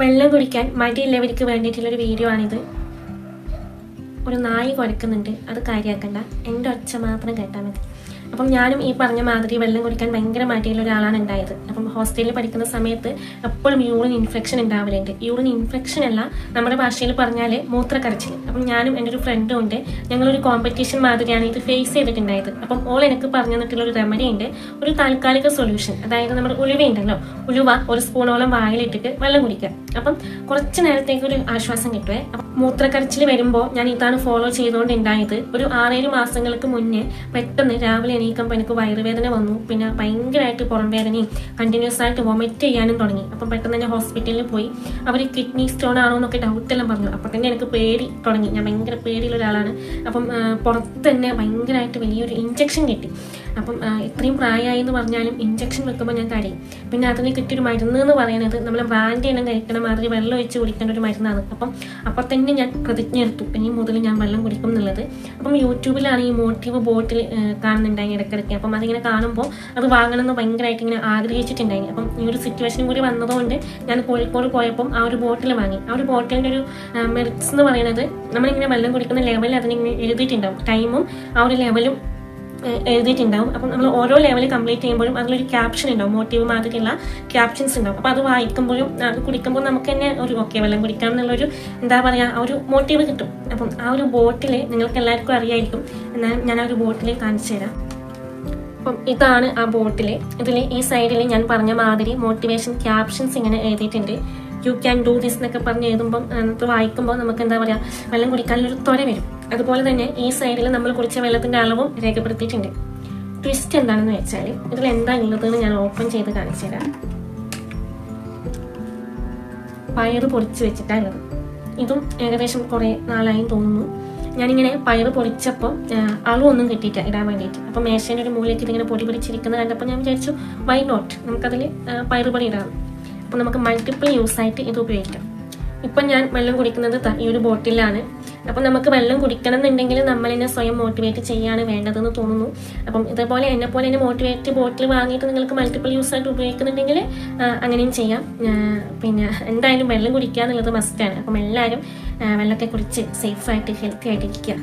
വെള്ളം കുടിക്കാൻ മടിയുള്ളവർക്ക് വേണ്ടിയിട്ടുള്ളൊരു വീഡിയോ ആണിത്. ഒരു നായി കുരക്കുന്നുണ്ട്, അത് കാര്യമാക്കണ്ട, എൻ്റെ ഒച്ച മാത്രം കേട്ടാൽ മതി. അപ്പം ഞാനും ഈ പറഞ്ഞ മാതിരി വെള്ളം കുടിക്കാൻ ഭയങ്കര മടിയുള്ള ഒരാളാണ് ഉണ്ടായത്. അപ്പം ഹോസ്റ്റലിൽ പഠിക്കുന്ന സമയത്ത് എപ്പോഴും യൂറിൻ ഇൻഫെക്ഷൻ ഉണ്ടാവലുണ്ട്. യൂറിൻ ഇൻഫെക്ഷൻ അല്ല, നമ്മുടെ ഭാഷയിൽ പറഞ്ഞാൽ മൂത്രക്കരച്ചിൽ. അപ്പം ഞാനും എൻ്റെ ഒരു ഫ്രണ്ടും ഉണ്ട്, ഞങ്ങളൊരു കോമ്പറ്റീഷൻ മാതിരിയാണ് ഇത് ഫേസ് ചെയ്തിട്ടുണ്ടായത്. അപ്പം ഓൾ എനിക്ക് പറഞ്ഞു തന്നിട്ടുള്ള ഒരു റെമഡി ഉണ്ട്, ഒരു താൽക്കാലിക സൊല്യൂഷൻ. അതായത് നമ്മുടെ ഉലുവയുണ്ടല്ലോ, ഉലുവ ഒരു സ്പൂണോളം വായിലിട്ടിട്ട് വെള്ളം കുടിക്കുക. അപ്പം കുറച്ച് നേരത്തേക്ക് ഒരു ആശ്വാസം കിട്ടുവേ. അപ്പം മൂത്രക്കരച്ചിൽ വരുമ്പോൾ ഞാൻ ഇതാണ് ഫോളോ ചെയ്തുകൊണ്ടുണ്ടായത്. ഒരു 6-7 മാസങ്ങൾക്ക് മുന്നേ പെട്ടെന്ന് രാവിലെ എണീക്കുമ്പോൾ എനിക്ക് വയറുവേദന വന്നു. പിന്നെ ഭയങ്കരമായിട്ട് പുറം വേദനയും കണ്ടിന്യൂസ് ആയിട്ട് വൊമിറ്റ് ചെയ്യാനും തുടങ്ങി. അപ്പം പെട്ടെന്ന് തന്നെ ഹോസ്പിറ്റലിൽ പോയി. അവർ കിഡ്നി സ്റ്റോൺ ആണോ എന്നൊക്കെ ഡൗട്ടെല്ലാം പറഞ്ഞു. അപ്പം തന്നെ എനിക്ക് പേടി തുടങ്ങി. ഞാൻ ഭയങ്കര പേടിയുള്ള ഒരാളാണ്. അപ്പം പുറത്ത് തന്നെ ഭയങ്കരമായിട്ട് വലിയൊരു ഇഞ്ചക്ഷൻ കിട്ടി. അപ്പം ഇത്രയും പ്രായമായി എന്ന് പറഞ്ഞാലും ഇഞ്ചക്ഷൻ വെക്കുമ്പോൾ ഞാൻ കരയും. പിന്നെ അതിന് കിട്ടിയൊരു മരുന്ന് എന്ന് പറയുന്നത് നമ്മൾ ബ്രാൻഡ് എല്ലാം കഴിക്കണ മാതിരി വെള്ളം ഒഴിച്ച് കുടിക്കേണ്ട ഒരു മരുന്നാണ്. അപ്പം തന്നെ ഞാൻ പ്രതിജ്ഞ എടുത്തു, ഇനി മുതൽ ഞാൻ വെള്ളം കുടിക്കും എന്നുള്ളത്. അപ്പം യൂട്യൂബിലാണ് ഈ മോട്ടീവ് ബോട്ടിൽ കാണുന്നുണ്ടായി ഇടയ്ക്കിടയ്ക്ക്. അപ്പം അതിങ്ങനെ കാണുമ്പോൾ അത് വാങ്ങണമെന്ന് ഭയങ്കരമായിട്ട് ഇങ്ങനെ ആഗ്രഹിച്ചിട്ടുണ്ടായി. അപ്പം ഈ ഒരു സിറ്റുവേഷനും കൂടി വന്നതുകൊണ്ട് ഞാൻ കോഴിക്കോട് പോയപ്പം ആ ഒരു ബോട്ടിൽ വാങ്ങി. ആ ഒരു ബോട്ടിലിൻ്റെ ഒരു മെറിറ്റ്സ് എന്ന് പറയുന്നത് നമ്മളിങ്ങനെ വെള്ളം കുടിക്കുന്ന ലെവൽ അതിനിങ്ങനെ എഴുതിയിട്ടുണ്ടാവും, ടൈമും ആ ഒരു ലെവലും എഴുതിയിട്ടുണ്ടാവും. അപ്പം നമ്മൾ ഓരോ ലെവൽ കംപ്ലീറ്റ് ചെയ്യുമ്പോഴും അതിലൊരു ക്യാപ്ഷൻ ഉണ്ടാവും, മോട്ടീവ് മാതിരിയുള്ള ക്യാപ്ഷൻസ് ഉണ്ടാവും. അപ്പം അത് വായിക്കുമ്പോഴും അത് കുടിക്കുമ്പോൾ നമുക്ക് തന്നെ ഒരു ഓക്കെ വെള്ളം കുടിക്കാം എന്നുള്ളൊരു എന്താ പറയുക, ആ ഒരു മോട്ടീവ് കിട്ടും. അപ്പം ആ ഒരു ബോട്ടിൽ നിങ്ങൾക്ക് എല്ലാവർക്കും അറിയായിരിക്കും, എന്നാലും ഞാൻ ആ ഒരു ബോട്ടിൽ കാണിച്ചു തരാം. അപ്പം ഇതാണ് ആ ബോട്ടിൽ. ഇതിൽ ഈ സൈഡിൽ ഞാൻ പറഞ്ഞ മാതിരി മോട്ടിവേഷൻ ക്യാപ്ഷൻസ് ഇങ്ങനെ എഴുതിയിട്ടുണ്ട്. യു ക്യാൻ ഡു ദിസ് എന്നൊക്കെ പറഞ്ഞ് എഴുതുമ്പം അത് വായിക്കുമ്പോൾ നമുക്ക് എന്താ പറയുക, വെള്ളം കുടിക്കാനുള്ളൊരു ത്വര വരും. അതുപോലെ തന്നെ ഈ സൈഡിൽ നമ്മൾ കുടിച്ച വെള്ളത്തിൻ്റെ അളവും രേഖപ്പെടുത്തിയിട്ടുണ്ട്. ട്വിസ്റ്റ് എന്താണെന്ന് വെച്ചാൽ ഇതിൽ എന്താ ഉള്ളതെന്ന് ഞാൻ ഓപ്പൺ ചെയ്ത് കാണിച്ചു തരാം. പയറ് പൊടിച്ച് വെച്ചിട്ടാണ് ഉള്ളത്. ഇതും ഏകദേശം കുറേ നാളായി തോന്നുന്നു. ഞാനിങ്ങനെ പയറ് പൊടിച്ചപ്പോൾ അളവൊന്നും കിട്ടിയില്ല ഇടാൻ വേണ്ടിയിട്ട്. അപ്പം മേശേൻ്റെ ഒരു മൂലയ്ക്ക് ഇതിങ്ങനെ പൊടി പിടിച്ചിരിക്കുന്നത് കണ്ടപ്പോൾ ഞാൻ വിചാരിച്ചു വൈ നോട്ട്, നമുക്കതിൽ പയറ് പൊടി ഇടാം. അപ്പം നമുക്ക് മൾട്ടിപ്പിൾ യൂസായിട്ട് ഇത് ഉപയോഗിക്കാം. ഇപ്പം ഞാൻ വെള്ളം കുടിക്കുന്നത് ഈ ഒരു ബോട്ടിലാണ്. അപ്പം നമുക്ക് വെള്ളം കുടിക്കണം എന്നുണ്ടെങ്കിൽ നമ്മൾ തന്നെ സ്വയം മോട്ടിവേറ്റ് ചെയ്യാണ് വേണ്ടതെന്ന് തോന്നുന്നു. അപ്പം ഇതേപോലെ എന്നെപ്പോലെ തന്നെ മോട്ടിവേറ്റ് ബോട്ടിൽ വാങ്ങിയിട്ട് നിങ്ങൾക്ക് മൾട്ടിപ്പിൾ യൂസായിട്ട് ഉപയോഗിക്കുന്നുണ്ടെങ്കിൽ അങ്ങനെയും ചെയ്യാം. പിന്നെ എന്തായാലും വെള്ളം കുടിക്കുക എന്നുള്ളത് മസ്റ്റാണ്. അപ്പം എല്ലാവരും വെള്ളമൊക്കെ കുടിച്ച് സേഫായിട്ട് ഹെൽത്തി ആയിട്ട് ഇരിക്കുക.